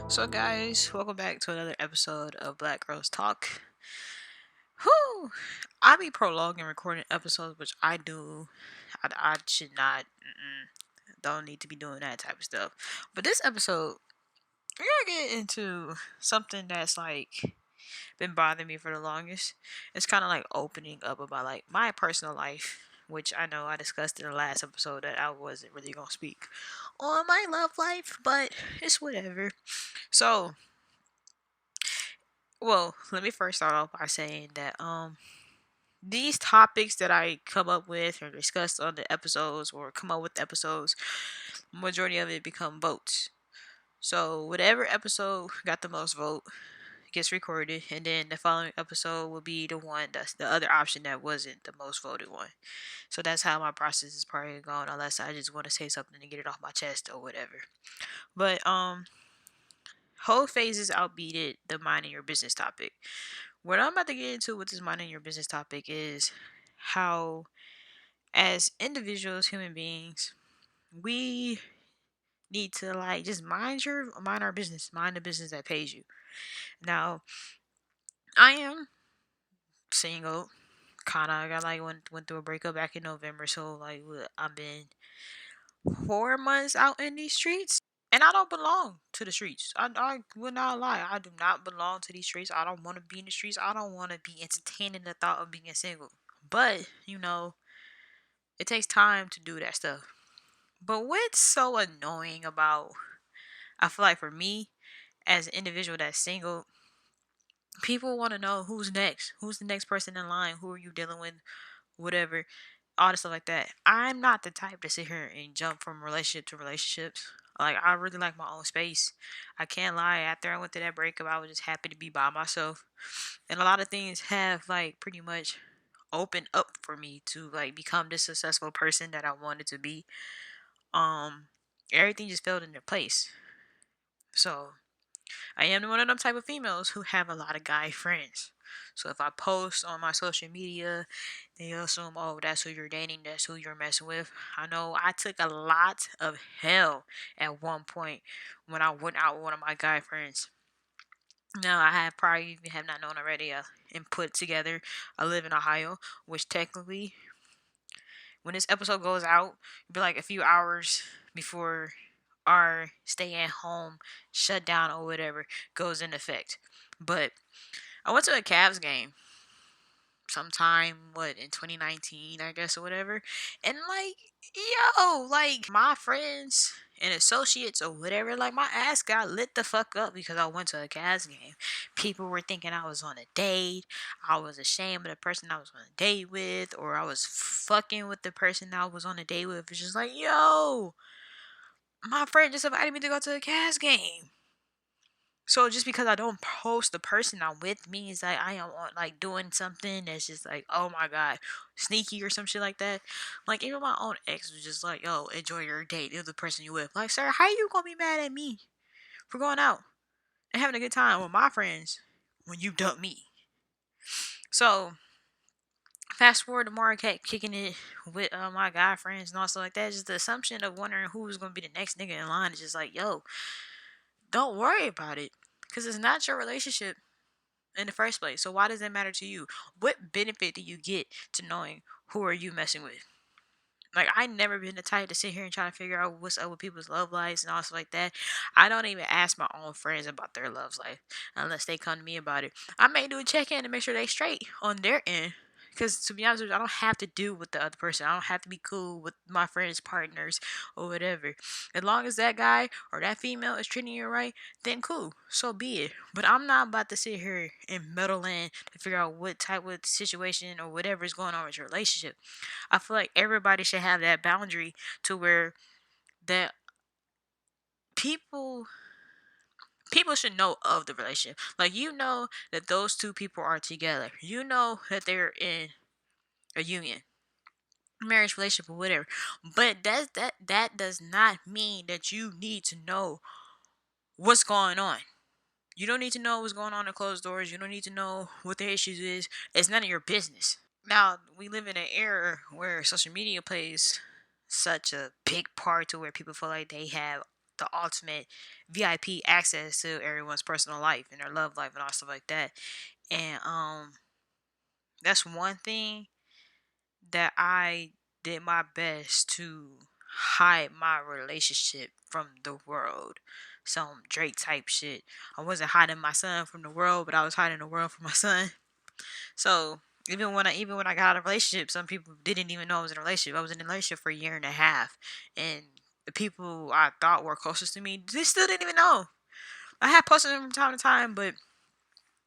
So, guys, welcome back to another episode of Black Girls Talk. Whew! I be prolonging recording episodes, which I do. I should not. Don't need to be doing that type of stuff. But this episode, we're gonna get into something that's like been bothering me for the longest. It's kind of like opening up about like my personal life, which I know I discussed in the last episode that I wasn't really gonna speak on my love life, but it's whatever. So, well, let me first start off by saying that these topics that I come up with or discuss on the episodes or come up with episodes, majority of it become votes. So whatever episode got the most vote gets recorded, and then the following episode will be the one that's the other option that wasn't the most voted one. So that's how my process is probably going, unless I just want to say something to get it off my chest or whatever. But whole phases outbeated the minding your business topic. What I'm about to get into with this minding your business topic is how, as individuals, human beings, we need to like just mind our business, mind the business that pays you. Now, I am single, kind of. I got like went through a breakup back in November, so like I've been 4 months out in these streets. And I don't belong to the streets. I will not lie. I do not belong to these streets. I don't want to be in the streets. I don't want to be entertaining the thought of being single. But, it takes time to do that stuff. But what's so annoying about, I feel like for me, as an individual that's single, people want to know who's next. Who's the next person in line? Who are you dealing with? Whatever. All the stuff like that. I'm not the type to sit here and jump from relationship to relationships. Like, I really like my own space. I can't lie. After I went through that breakup, I was just happy to be by myself. And a lot of things have, like, pretty much opened up for me to, like, become the successful person that I wanted to be. Um, Everything just fell into place. So, I am one of them type of females who have a lot of guy friends. So if I post on my social media, they assume, oh, that's who you're dating, that's who you're messing with. I know I took a lot of hell at one point when I went out with one of my guy friends. Now I have probably even have not known already and put together. I live in Ohio, which technically, when this episode goes out, it'll be like a few hours before our stay at home shutdown or whatever goes in effect. But I went to a Cavs game sometime in 2019, I guess, or whatever. And like, yo, like my friends and associates or whatever, like my ass got lit the fuck up because I went to a Cavs game. People were thinking I was on a date. I was ashamed of the person I was on a date with, or I was fucking with the person I was on a date with. It's just like, yo, my friend just invited me to go to a Cavs game. So just because I don't post the person I'm with means that I am on like doing something that's just like, oh my god, sneaky or some shit like that. Like even my own ex was just like, yo, enjoy your date. You're the person you with. Like, sir, how you gonna be mad at me for going out and having a good time with my friends when you dump me? So fast forward to more kicking it with my guy friends and all stuff like that. Just the assumption of wondering who's gonna be the next nigga in line is just like, yo, don't worry about it. Cause it's not your relationship in the first place. So why does that matter to you? What benefit do you get to knowing who are you messing with? Like I never been the type to sit here and try to figure out what's up with people's love lives and all stuff like that. I don't even ask my own friends about their love life unless they come to me about it. I may do a check in to make sure they straight on their end. Because to be honest with you, I don't have to do with the other person. I don't have to be cool with my friends' partners or whatever. As long as that guy or that female is treating you right, then cool. So be it. But I'm not about to sit here and meddle in to figure out what type of situation or whatever is going on with your relationship. I feel like everybody should have that boundary to where that people people should know of the relationship. Like you know that those two people are together. You know that they're in a union, marriage, relationship, or whatever. But that does not mean that you need to know what's going on. You don't need to know what's going on in closed doors. You don't need to know what the issues is. It's none of your business. Now we live in an era where social media plays such a big part to where people feel like they have the ultimate VIP access to everyone's personal life and their love life and all stuff like that. And that's one thing that I did my best to hide my relationship from the world. Some Drake type shit. I wasn't hiding my son from the world, but I was hiding the world from my son. So even when I got out of a relationship, some people didn't even know I was in a relationship. I was in a relationship for a year and a half, and the people I thought were closest to me, they still didn't even know. I had posted them from time to time, but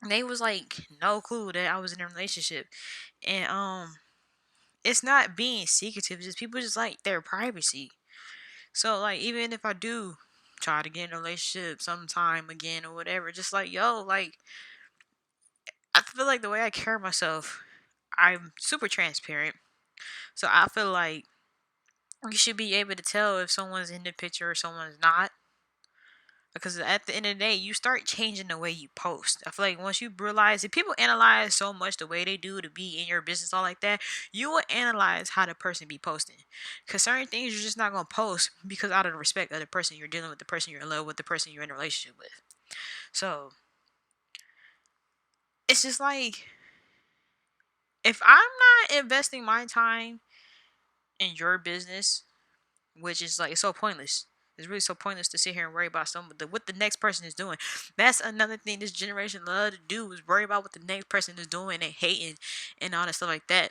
they was like no clue that I was in a relationship. And it's not being secretive, it's just people just like their privacy. So like even if I do try to get in a relationship sometime again or whatever, just like yo, like I feel like the way I carry myself, I'm super transparent. So I feel like you should be able to tell if someone's in the picture or someone's not. Because at the end of the day, you start changing the way you post. I feel like once you realize if people analyze so much the way they do to be in your business, all like that, you will analyze how the person be posting. Because certain things you're just not gonna post because out of the respect of the person you're dealing with, the person you're in love with, the person you're in a relationship with. So it's just like if I'm not investing my time in your business, which is like it's so pointless. It's really so pointless to sit here and worry about what the next person is doing. That's another thing this generation love to do is worry about what the next person is doing and hating and all that stuff like that.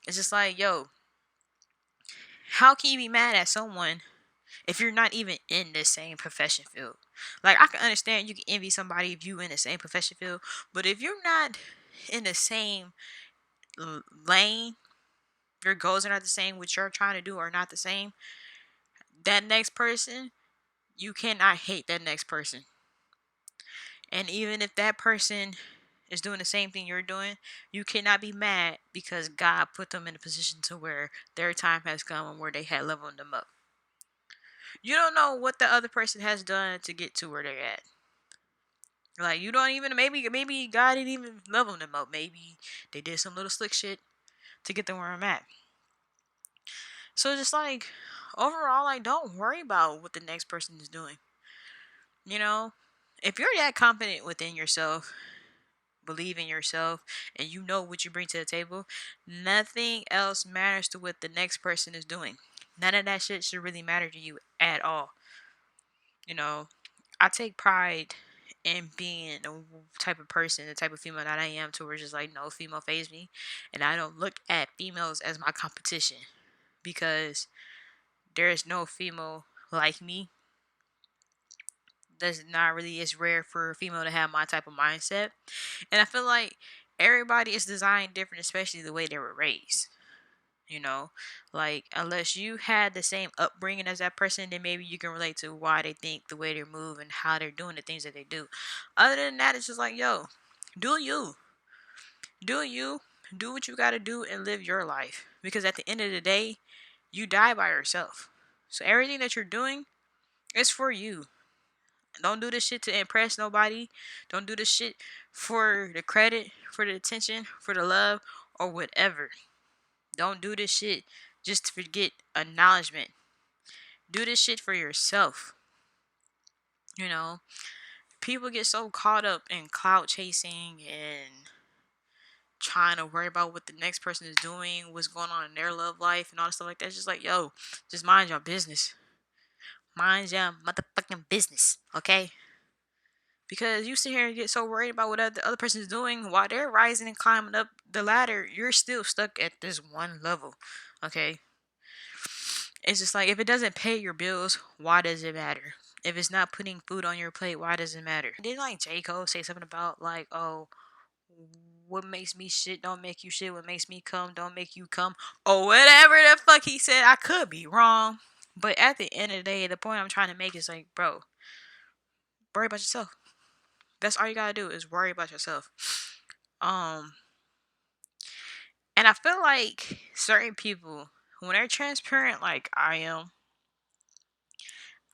It's just like, yo, how can you be mad at someone if you're not even in the same profession field? Like I can understand you can envy somebody if you in the same profession field, but if you're not in the same lane, your goals are not the same, what you're trying to do are not the same. That next person, you cannot hate that next person. And even if that person is doing the same thing you're doing, you cannot be mad because God put them in a position to where their time has come and where they had leveled them up. You don't know what the other person has done to get to where they're at. Like you don't even maybe God didn't even level them up. Maybe they did some little slick shit to get them where I'm at. So just like overall, like don't worry about what the next person is doing. You know, if you're that confident within yourself, believe in yourself, and you know what you bring to the table, nothing else matters to what the next person is doing. None of that shit should really matter to you at all. You know, I take pride in being the type of person, the type of female that I am, to where just like no female phase me, and I don't look at females as my competition because there is no female like me. That's not really as rare for a female to have my type of mindset. And I feel like everybody is designed different, especially the way they were raised. You know, like unless you had the same upbringing as that person, then maybe you can relate to why they think the way they move and how they're doing the things that they do. Other than that, it's just like, yo, do you, do you, do what you got to do and live your life. Because at the end of the day, you die by yourself. So everything that you're doing is for you. Don't do this shit to impress nobody. Don't do this shit for the credit, for the attention, for the love, or whatever. Don't do this shit just to get acknowledgement. Do this shit for yourself. You know, people get so caught up in clout chasing and trying to worry about what the next person is doing, what's going on in their love life, and all this stuff like that. It's just like, yo, just mind your business. Mind your motherfucking business, okay? Because you sit here and get so worried about what the other person is doing while they're rising and climbing up the ladder, you're still stuck at this one level. Okay? It's just like if it doesn't pay your bills, why does it matter? If it's not putting food on your plate, why does it matter? Didn't like J. Cole say something about like, oh, what makes me shit don't make you shit. What makes me come don't make you come. Or whatever the fuck he said. I could be wrong. But at the end of the day, the point I'm trying to make is like, bro, worry about yourself. That's all you gotta do is worry about yourself. Um, and I feel like certain people, when they're transparent, like I am,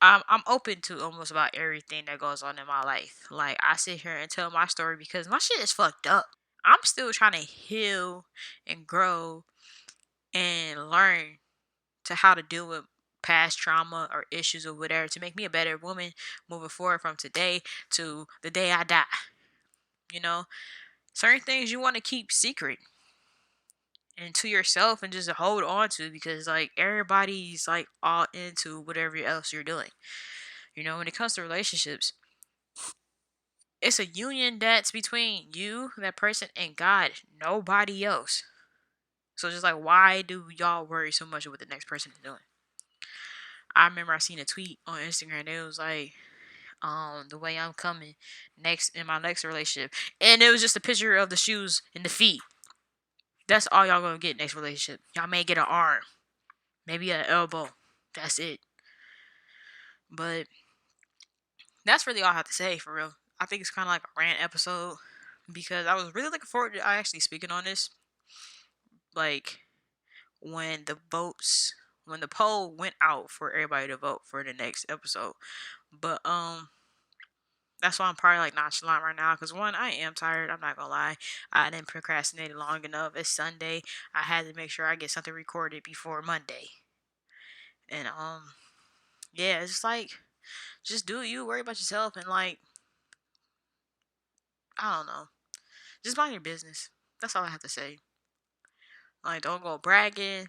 I'm open to almost about everything that goes on in my life. Like I sit here and tell my story because my shit is fucked up. I'm still trying to heal and grow and learn to how to deal with past trauma or issues or whatever to make me a better woman moving forward from today to the day I die. You know, certain things you want to keep secret and to yourself and just hold on to because like everybody's like all into whatever else you're doing. You know, when it comes to relationships, it's a union that's between you, that person, and God, nobody else. So just like, why do y'all worry so much of what the next person is doing? I remember I seen a tweet on Instagram. It was like, the way I'm coming next in my next relationship, and it was just a picture of the shoes and the feet. That's all y'all gonna get next relationship. Y'all may get an arm, maybe an elbow. That's it. But that's really all I have to say for real. I think it's kind of like a rant episode because I was really looking forward to I actually speaking on this. Like when the votes, when the poll went out for everybody to vote for the next episode. But that's why I'm probably like nonchalant right now. Cause one, I am tired. I'm not gonna lie. I didn't procrastinate long enough. It's Sunday. I had to make sure I get something recorded before Monday. And yeah, it's just like just do you. Worry about yourself and like I don't know. Just mind your business. That's all I have to say. Like don't go bragging.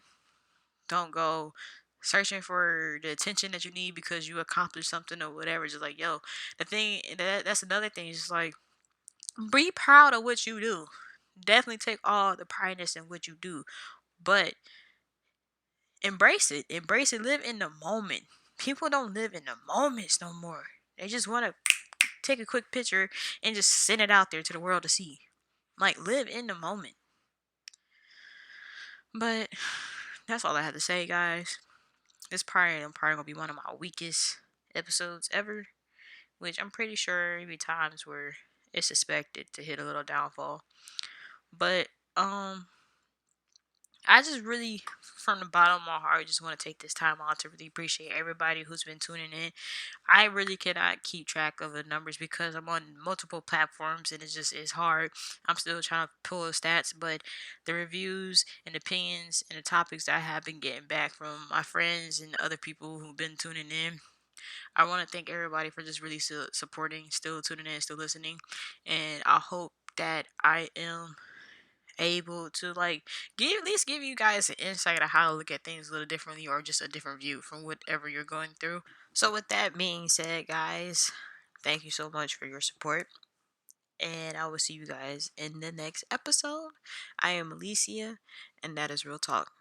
Don't go searching for the attention that you need because you accomplished something or whatever. Just like yo, the thing that's another thing. It's just like be proud of what you do. Definitely take all the prideness in what you do, but embrace it. Embrace it. Live in the moment. People don't live in the moments no more. They just want to take a quick picture and just send it out there to the world to see. Like live in the moment. But that's all I have to say, guys. This probably gonna be one of my weakest episodes ever, which I'm pretty sure maybe times where it's expected to hit a little downfall. But I just really, from the bottom of my heart, just want to take this time out to really appreciate everybody who's been tuning in. I really cannot keep track of the numbers because I'm on multiple platforms and it's hard. I'm still trying to pull the stats, but the reviews and opinions and the topics that I have been getting back from my friends and other people who've been tuning in. I want to thank everybody for just really still supporting, still tuning in, still listening, and I hope that I am able to like give at least give you guys an insight of how to look at things a little differently or just a different view from whatever you're going through. So with that being said, guys, thank you so much for your support. And I will see you guys in the next episode. I am Alicia, and that is Real Talk.